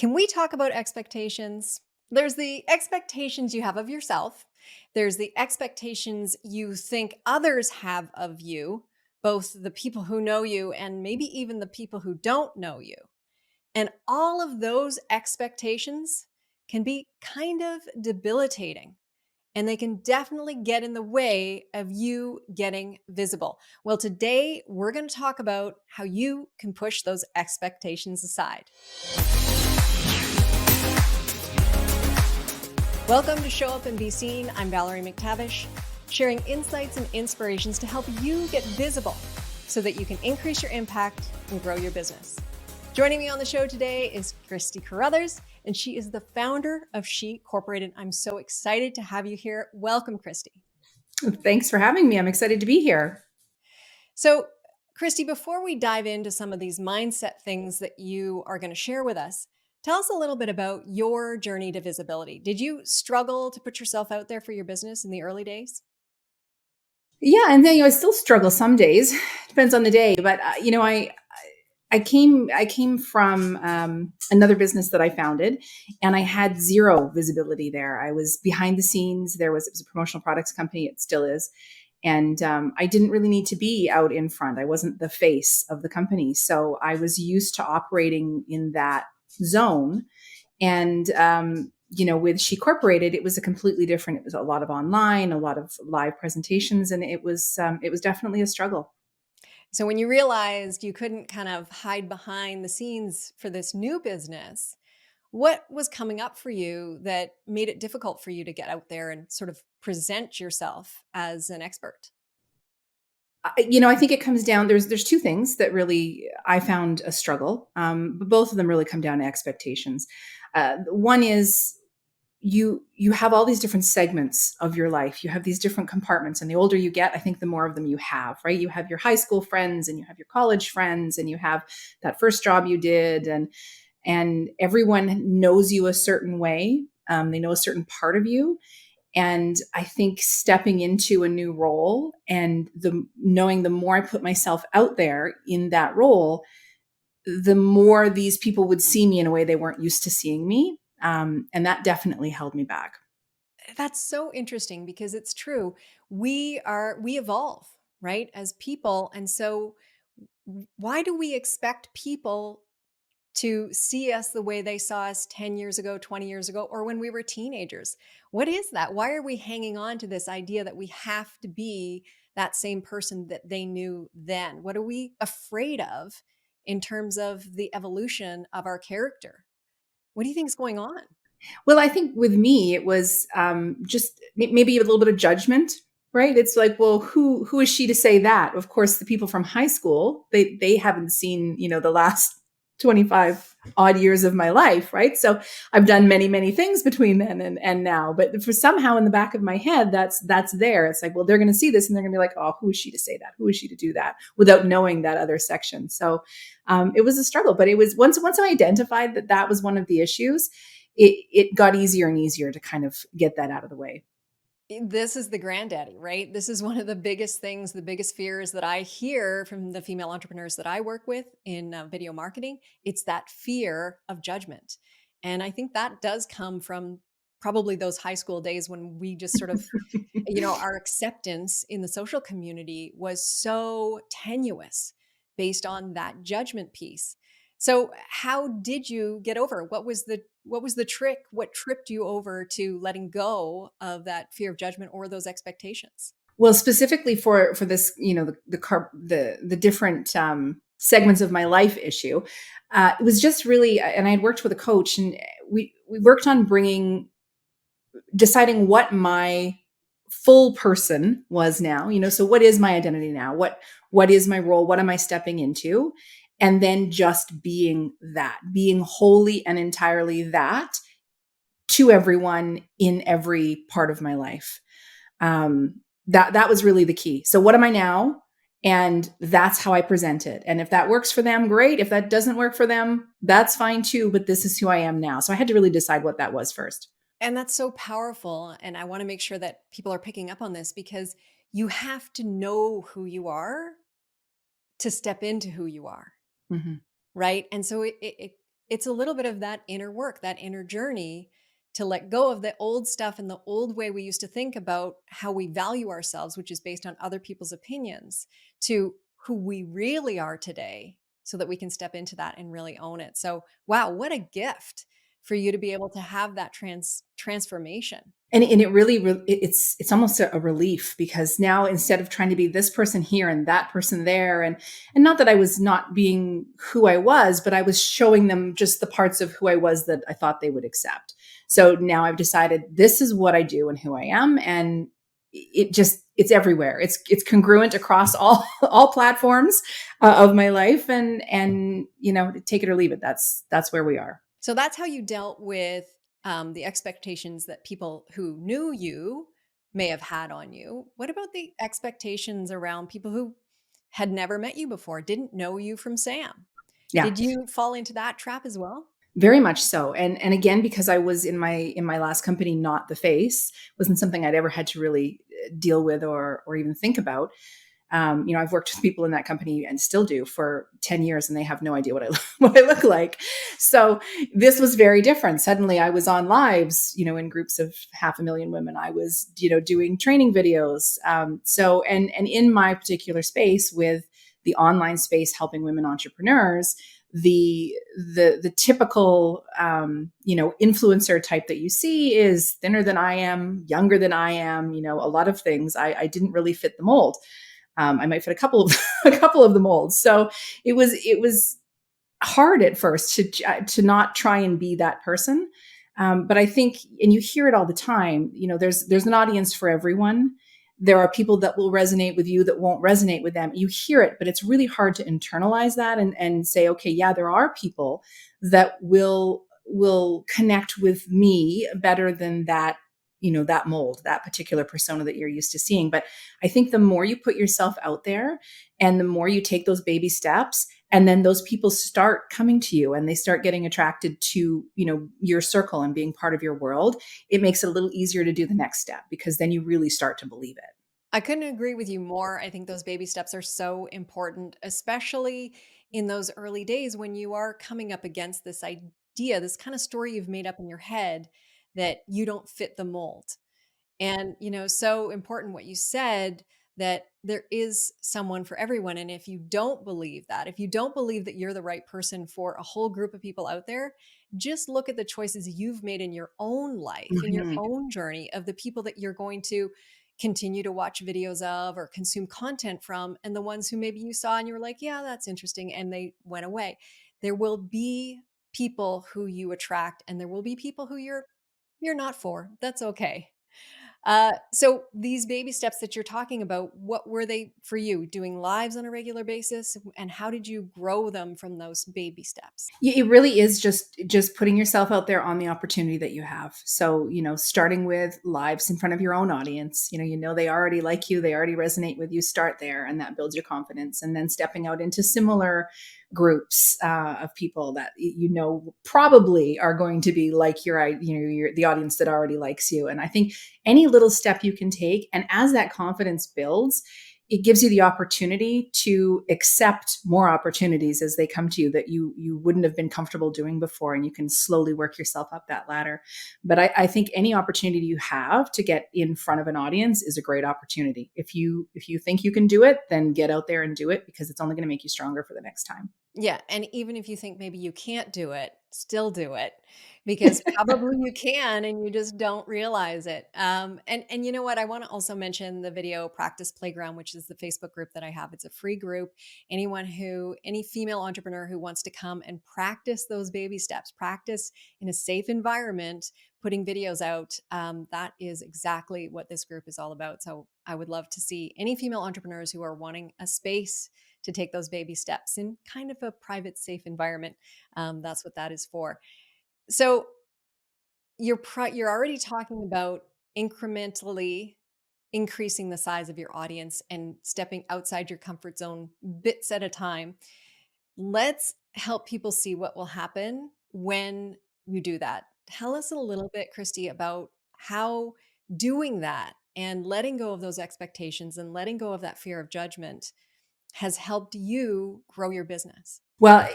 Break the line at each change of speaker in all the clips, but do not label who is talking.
Can we talk about expectations? There's the expectations you have of yourself. There's the expectations you think others have of you, both the people who know you and maybe even the people who don't know you. And all of those expectations can be kind of debilitating. And they can definitely get in the way of you getting visible. Well, today we're going to talk about how you can push those expectations aside. Welcome to Show Up and Be Seen. I'm Valerie McTavish, sharing insights and inspirations to help you get visible so that you can increase your impact and grow your business. Joining me on the show today is Kristy Carruthers, and she is the founder of SHEcorporated. I'm so excited to have you here. Welcome, Kristy.
Thanks for having me. I'm excited to be here.
So, Kristy, before we dive into some of these mindset things that you are going to share with us, tell us a little bit about your journey to visibility. Did you struggle to put yourself out there for your business in the early days?
Yeah, and then I still struggle some days. Depends on the day, but I came from another business that I founded, and I had zero visibility there. I was behind the scenes. It was a promotional products company. It still is. And I didn't really need to be out in front. I wasn't the face of the company. So I was used to operating in that zone. And, with SHEcorporated, it was a completely different, it was a lot of online, a lot of live presentations, and it was definitely a struggle.
So when you realized you couldn't kind of hide behind the scenes for this new business, what was coming up for you that made it difficult for you to get out there and sort of present yourself as an expert?
I think it comes down, there's two things that really I found a struggle, but both of them really come down to expectations. One is you have all these different segments of your life. You have these different compartments, and the older you get, I think the more of them you have, right? You have your high school friends, and you have your college friends, and you have that first job you did, and everyone knows you a certain way. They know a certain part of you. And I think stepping into a new role and knowing the more I put myself out there in that role, the more these people would see me in a way they weren't used to seeing me. And that definitely held me back.
That's so interesting because it's true. We evolve, right, as people. And so why do we expect people to see us the way they saw us 10 years ago, 20 years ago, or when we were teenagers? What is that? Why are we hanging on to this idea that we have to be that same person that they knew then? What are we afraid of in terms of the evolution of our character? What do you think is going on?
Well, I think with me, it was just maybe a little bit of judgment, right? It's like, well, who is she to say that? Of course, the people from high school, they haven't seen, the last 25 odd years of my life, right? So I've done many, many things between then and now. But for somehow in the back of my head, that's there. It's like, well, they're going to see this and they're going to be like, oh, who is she to say that? Who is she to do that? Without knowing that other section. So it was a struggle. But it was once I identified that was one of the issues, it got easier and easier to kind of get that out of the way.
This is the granddaddy, right? This is one of the biggest things, the biggest fears that I hear from the female entrepreneurs that I work with in video marketing. It's that fear of judgment. And I think that does come from probably those high school days when we just sort of, our acceptance in the social community was so tenuous based on that judgment piece. So how did you get over? What was the trick? What tripped you over to letting go of that fear of judgment or those expectations?
Well, specifically for this, the different segments of my life issue, it was just really, and I had worked with a coach, and we worked on deciding what my full person was now. So what is my identity now? What is my role? What am I stepping into? And then just being wholly and entirely that to everyone in every part of my life. That was really the key. So what am I now? And that's how I present it. And if that works for them, great. If that doesn't work for them, that's fine too. But this is who I am now. So I had to really decide what that was first.
And that's so powerful. And I want to make sure that people are picking up on this because you have to know who you are to step into who you are.
Mm-hmm.
Right. And so it's a little bit of that inner work, that inner journey to let go of the old stuff and the old way we used to think about how we value ourselves, which is based on other people's opinions, to who we really are today so that we can step into that and really own it. So, wow, what a gift for you to be able to have that transformation.
And it really it's almost a relief, because now, instead of trying to be this person here and that person there, and not that I was not being who I was, but I was showing them just the parts of who I was that I thought they would accept. So now I've decided this is what I do and who I am, and it's everywhere. It's congruent across all platforms of my life, and take it or leave it. That's where we are.
So that's how you dealt with the expectations that people who knew you may have had on you. What about the expectations around people who had never met you before, didn't know you from Sam?
Yeah.
Did you fall into that trap as well?
Very much so. And again, because I was in my last company, not the face, wasn't something I'd ever had to really deal with or even think about. I've worked with people in that company, and still do, for 10 years, and they have no idea what what I look like. So this was very different. Suddenly I was on lives, in groups of 500,000 women. I was, doing training videos. And in my particular space, with the online space, helping women entrepreneurs, the typical influencer type that you see is thinner than I am, younger than I am, a lot of things. I didn't really fit the mold. I might fit a couple of a couple of the molds. So it was hard at first to not try and be that person. But I think, and you hear it all the time, there's an audience for everyone. There are people that will resonate with you that won't resonate with them. You hear it, but it's really hard to internalize that and say, okay, yeah, there are people that will connect with me better than that mold, that particular persona that you're used to seeing. But I think the more you put yourself out there, and the more you take those baby steps, and then those people start coming to you, and they start getting attracted to, your circle and being part of your world, it makes it a little easier to do the next step, because then you really start to believe it.
I couldn't agree with you more. I think those baby steps are so important, especially in those early days when you are coming up against this idea, this kind of story you've made up in your head that you don't fit the mold. And, so important what you said, that there is someone for everyone. And if you don't believe that, if you don't believe that you're the right person for a whole group of people out there, just look at the choices you've made in your own life, in your
Mhm.
own journey, of the people that you're going to continue to watch videos of or consume content from, and the ones who maybe you saw and you were like, yeah, that's interesting, and they went away. There will be people who you attract, and there will be people who you're not for. That's okay. So these baby steps that you're talking about, what were they for you? Doing lives on a regular basis, and how did you grow them from those baby steps?
Yeah, it really is just putting yourself out there on the opportunity that you have. So, starting with lives in front of your own audience, they already like you, they already resonate with you. Start there, and that builds your confidence. And then stepping out into similar groups of people that probably are going to be like the audience that already likes you. And I think any little step you can take, and as that confidence builds, it gives you the opportunity to accept more opportunities as they come to you that you wouldn't have been comfortable doing before, and you can slowly work yourself up that ladder. But I think any opportunity you have to get in front of an audience is a great opportunity. If you think you can do it, then get out there and do it, because it's only going to make you stronger for the next time.
Yeah, and even if you think maybe you can't do it, still do it, because probably you can and you just don't realize it. And you know what? I want to also mention the Video Practice Playground, which is the Facebook group that I have. It's a free group. Any female entrepreneur who wants to come and practice those baby steps, practice in a safe environment, putting videos out, that is exactly what this group is all about. So I would love to see any female entrepreneurs who are wanting a space to take those baby steps in kind of a private, safe environment. That's what that is for. So you're already talking about incrementally increasing the size of your audience and stepping outside your comfort zone bits at a time. Let's help people see what will happen when you do that. Tell us a little bit, Kristy, about how doing that and letting go of those expectations and letting go of that fear of judgment has helped you grow your business.
Well,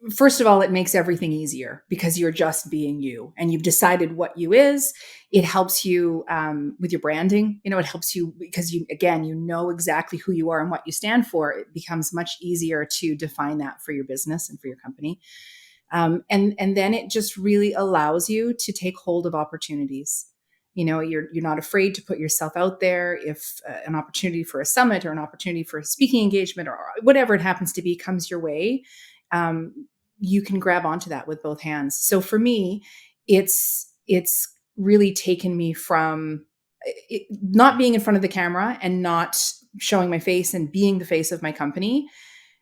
first of all, it makes everything easier because you're just being you and you've decided what you is. It helps you with your branding. It helps you because again, you know exactly who you are and what you stand for. It becomes much easier to define that for your business and for your company. And then it just really allows you to take hold of opportunities. You're not afraid to put yourself out there. If an opportunity for a summit or an opportunity for a speaking engagement or whatever it happens to be comes your way, you can grab onto that with both hands. So for me, it's really taken me from not being in front of the camera and not showing my face and being the face of my company,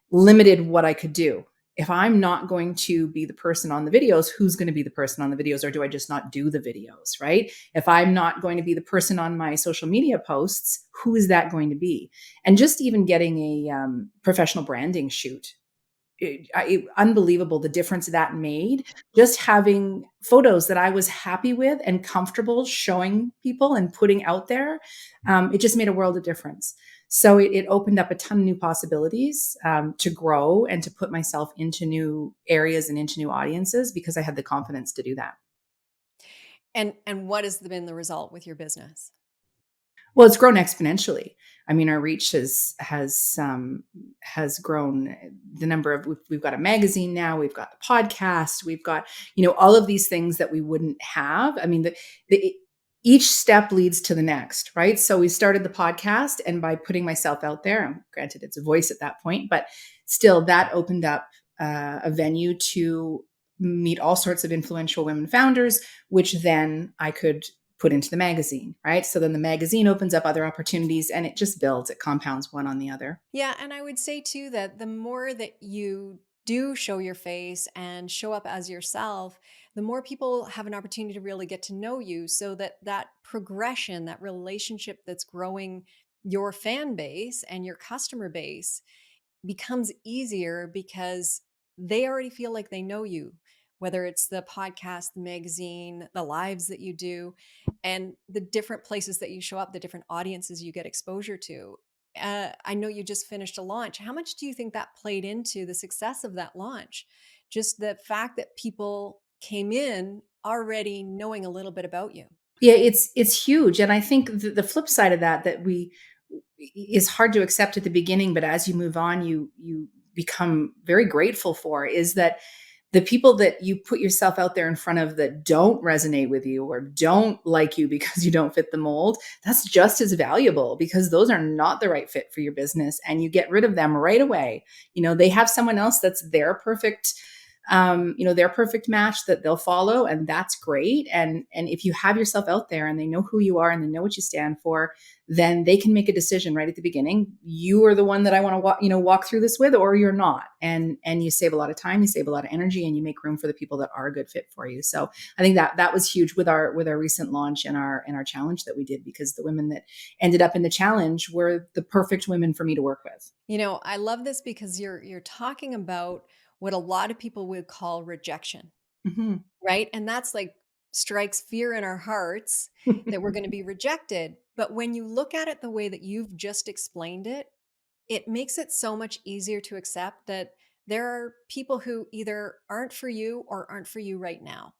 limited what I could do. If I'm not going to be the person on the videos, who's going to be the person on the videos? Or do I just not do the videos, right? If I'm not going to be the person on my social media posts, who is that going to be? And just even getting a professional branding shoot, unbelievable the difference that made. Just having photos that I was happy with and comfortable showing people and putting out there, it just made a world of difference. So it opened up a ton of new possibilities to grow and to put myself into new areas and into new audiences because I had the confidence to do that.
And what has been the result with your business?
Well, it's grown exponentially. I mean, our reach has grown. The number of we've got a magazine now, we've got the podcast, we've got all of these things that we wouldn't have. I mean, each step leads to the next, right? So we started the podcast, and by putting myself out there, and granted it's a voice at that point, but still that opened up a venue to meet all sorts of influential women founders, which then I could put into the magazine, right? So then the magazine opens up other opportunities and it just builds, it compounds one on the other.
Yeah. And I would say too that the more that you do show your face and show up as yourself, the more people have an opportunity to really get to know you, so that progression, that relationship that's growing your fan base and your customer base becomes easier because they already feel like they know you, whether it's the podcast, the magazine, the lives that you do, and the different places that you show up, the different audiences you get exposure to. I know you just finished a launch. How much do you think that played into the success of that launch? Just the fact that people came in already knowing a little bit about you.
Yeah, it's huge. And I think the flip side of that we is hard to accept at the beginning, but as you move on, you become very grateful for, is that the people that you put yourself out there in front of that don't resonate with you or don't like you because you don't fit the mold, that's just as valuable, because those are not the right fit for your business, and you get rid of them right away. They have someone else that's their perfect match that they'll follow, and that's great. And if you have yourself out there and they know who you are and they know what you stand for, then they can make a decision right at the beginning. You are the one that I want to walk through this with, or you're not. And you save a lot of time, you save a lot of energy, and you make room for the people that are a good fit for you. So I think that was huge with our recent launch and our challenge that we did, because the women that ended up in the challenge were the perfect women for me to work with.
I love this because you're talking about what a lot of people would call rejection,
Mm-hmm.
right? And that's like strikes fear in our hearts that we're going to be rejected. But when you look at it the way that you've just explained it, it makes it so much easier to accept that there are people who either aren't for you or aren't for you right now,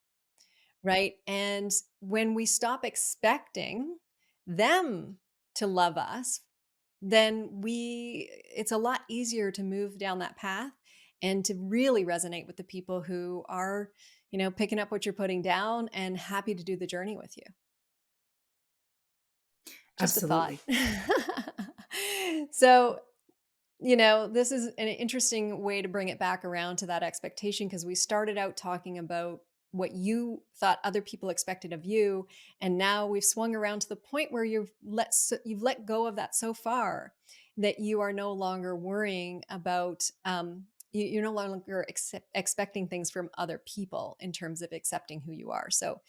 right? And when we stop expecting them to love us, then it's a lot easier to move down that path and to really resonate with the people who are, picking up what you're putting down and happy to do the journey with you. Just a thought.
Absolutely.
So, this is an interesting way to bring it back around to that expectation, because we started out talking about what you thought other people expected of you, and now we've swung around to the point where you've let go of that so far that you are no longer worrying about you're no longer expecting things from other people in terms of accepting who you are. So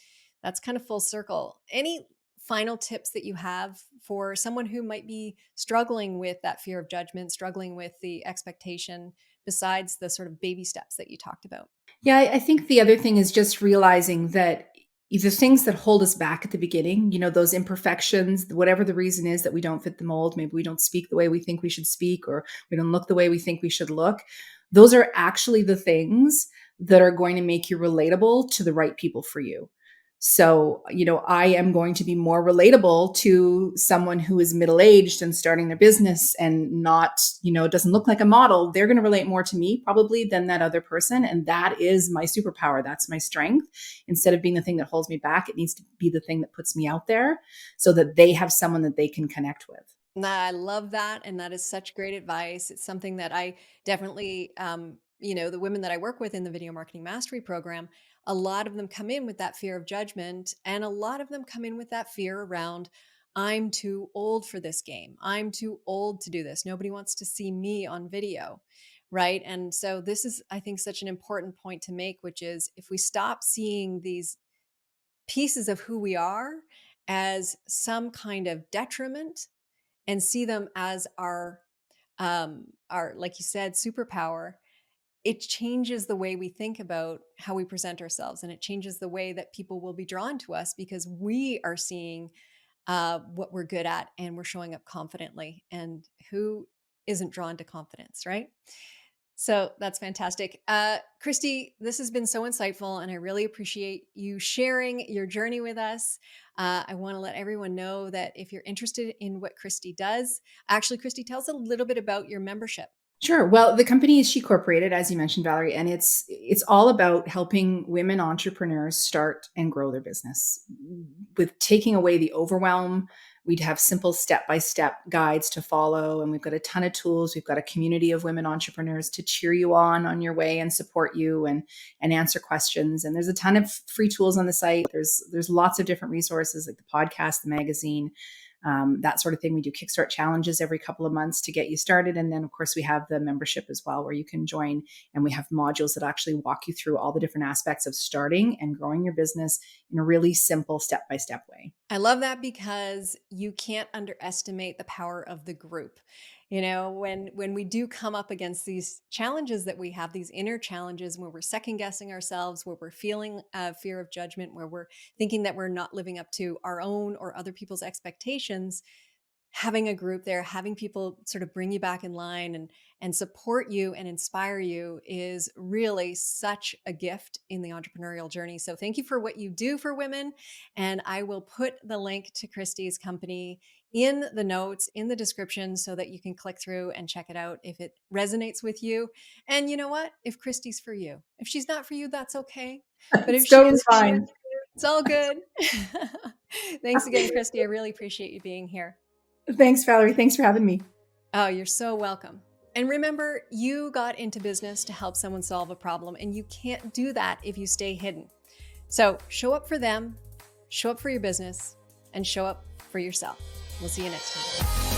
that's kind of full circle. Any final tips that you have for someone who might be struggling with that fear of judgment, struggling with the expectation, besides the sort of baby steps that you talked about?
Yeah, I think the other thing is just realizing that the things that hold us back at the beginning, those imperfections, whatever the reason is that we don't fit the mold, maybe we don't speak the way we think we should speak, or we don't look the way we think we should look. those are actually the things that are going to make you relatable to the right people for you. So, I am going to be more relatable to someone who is middle-aged and starting their business and not, doesn't look like a model. They're going to relate more to me probably than that other person. And that is my superpower. That's my strength. Instead of being the thing that holds me back, it needs to be the thing that puts me out there so that they have someone that they can connect with.
I love that. And that is such great advice. It's something that I definitely, the women that I work with in the video marketing mastery program, a lot of them come in with that fear of judgment. And a lot of them come in with that fear around, I'm too old for this game. I'm too old to do this. Nobody wants to see me on video. Right. And so this is, I think, such an important point to make, which is if we stop seeing these pieces of who we are as some kind of detriment and see them as our like you said, superpower, it changes the way we think about how we present ourselves, and it changes the way that people will be drawn to us because we are seeing what we're good at and we're showing up confidently. And who isn't drawn to confidence, right? So that's fantastic. Kristy, this has been so insightful, and I really appreciate you sharing your journey with us. I want to let everyone know that if you're interested in what Kristy does, actually, Kristy, tell us a little bit about your membership.
Sure. Well, the company is SHEcorporated, as you mentioned, Valerie, and it's all about helping women entrepreneurs start and grow their business. With taking away the overwhelm, we'd have simple step-by-step guides to follow, and we've got a ton of tools. We've got a community of women entrepreneurs to cheer you on your way and support you and answer questions. And there's a ton of free tools on the site. There's lots of different resources like the podcast, the magazine, that sort of thing. We do Kickstart challenges every couple of months to get you started. And then, of course, we have the membership as well, where you can join, and we have modules that actually walk you through all the different aspects of starting and growing your business in a really simple step-by-step way.
I love that because you can't underestimate the power of the group. When we do come up against these challenges that we have, these inner challenges where we're second guessing ourselves, where we're feeling fear of judgment, where we're thinking that we're not living up to our own or other people's expectations, having a group there, having people sort of bring you back in line and support you and inspire you is really such a gift in the entrepreneurial journey. So thank you for what you do for women. And I will put the link to Kristy's company in the notes, in the description, so that you can click through and check it out if it resonates with you. And you know what? If Kristy's for you, if she's not for you, that's okay. But if
It's
she
totally
is for
fine.
you, it's all good. Thanks again, Kristy. I really appreciate you being here.
Thanks, Valerie. Thanks for having me.
Oh, you're so welcome. And remember, you got into business to help someone solve a problem, and you can't do that if you stay hidden. So show up for them, show up for your business, and show up for yourself. We'll see you next time.